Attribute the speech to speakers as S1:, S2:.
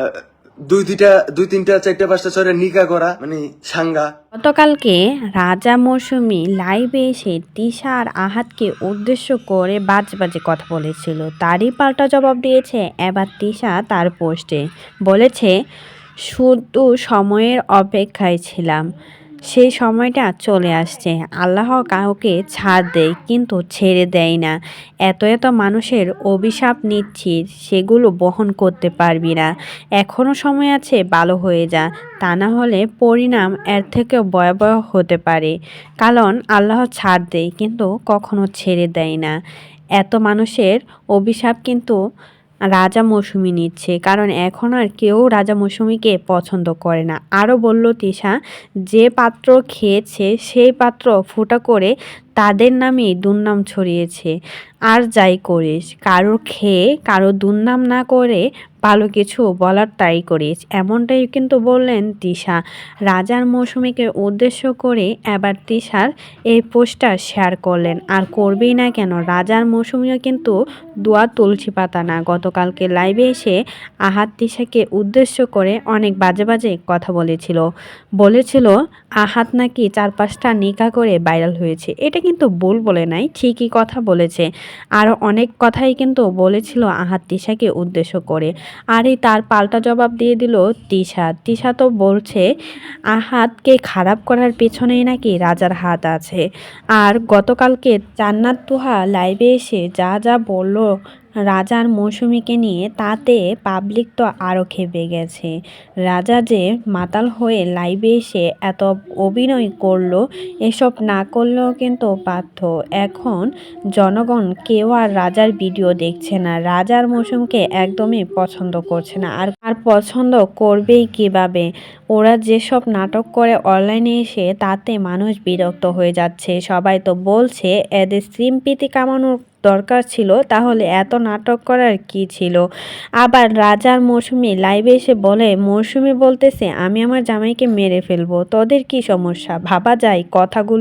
S1: আহ, দুই তিনটা চারটা পাঁচটা ছয়টা নিকা করা মানে সাঙ্গা।
S2: গতকালকে রাজা মৌসুমী লাইভে এসে তিশা আর আহাতকে উদ্দেশ্য করে বাজে বাজে কথা বলেছিল, তারই পাল্টা জবাব দিয়েছে এবার তিশা তার পোস্টে। বলেছে, শুধু সময়ের অপেক্ষায় ছিলাম, সেই সময়টা চলে আসছে। আল্লাহ কাউকে ছাড় দেয় কিন্তু ছেড়ে দেয় না। এত এত মানুষের অভিশাপ নিচ্ছিস, সেগুলো বহন করতে পারবি না। এখনও সময় আছে, ভালো হয়ে যা, তা না হলে পরিণাম এর থেকেও ভয়াবহ হতে পারে। কারণ আল্লাহ ছাড় দেয় কিন্তু কখনো ছেড়ে দেয় না। এত মানুষের অভিশাপ কিন্তু রাজা মৌসুমী নিচ্ছে, কারণ এখন আর কেউ রাজা মৌসুমীকে পছন্দ করে না। আরও বলল তিশা, যে পাত্র খেয়েছে সেই পাত্র ফুটা করে তাদের নামেই দুর্নাম ছড়িয়েছে। আর যাই করিস, কারোর খেয়ে কারো দুর্নাম না করে ভালো কিছু বলার তাই করিস, এমনটাই কিন্তু বললেন তিশা। রাজার মৌসুমীকে উদ্দেশ্য করে এবার তিশার এই পোস্টটা শেয়ার করলেন। আর করবেই না কেন, রাজার মৌসুমীও কিন্তু দোয়া তুলসী পাতা না। গতকালকে লাইভে এসে আহাত তিশাকে উদ্দেশ্য করে অনেক বাজে বাজে কথা বলেছিল আহাত নাকি 4-5টা নিকা করে ভাইরাল হয়েছে। এটা কিন্তু ভুল বলে নাই, ঠিকই কথা বলেছে। আরও অনেক কথাই কিন্তু বলেছিল আহাত তিশাকে উদ্দেশ্য করে। আর এই তার পাল্টা জবাব দিয়ে দিল তিশা। তিশা তো বলছে আহাতকে খারাপ করার পেছনেই নাকি রাজার হাত আছে। আর গতকালকে জান্নাত তুহা লাইভে এসে যা যা বলল রাজার মৌসুমীকে নিয়ে, তাতে পাবলিক তো আরও ক্ষেপে গেছে। রাজা যে মাতাল হয়ে লাইভে এসে এত অভিনয় করলো, এসব না করলেও কিন্তু পারত। এখন জনগণ কেউ আর রাজার ভিডিও দেখছে না, রাজার মৌসুমকে একদমই পছন্দ করছে না। আর পছন্দ করবেই কিভাবে? ওরা যেসব নাটক করে অনলাইনে এসে, তাতে মানুষ বিরক্ত হয়ে যাচ্ছে। সবাই তো বলছে এদের সিম্পিতি কামানোর দরকার ছিল, তাহলে এত নাটক করার কি ছিল? আবার রাজার মৌসুমী লাইভে এসে বলে, মৌসুমী বলতেছে আমি আমার জামাইকে মেরে ফেলবো, তোদের কি সমস্যা? ভাবা যায় কথাগুলো।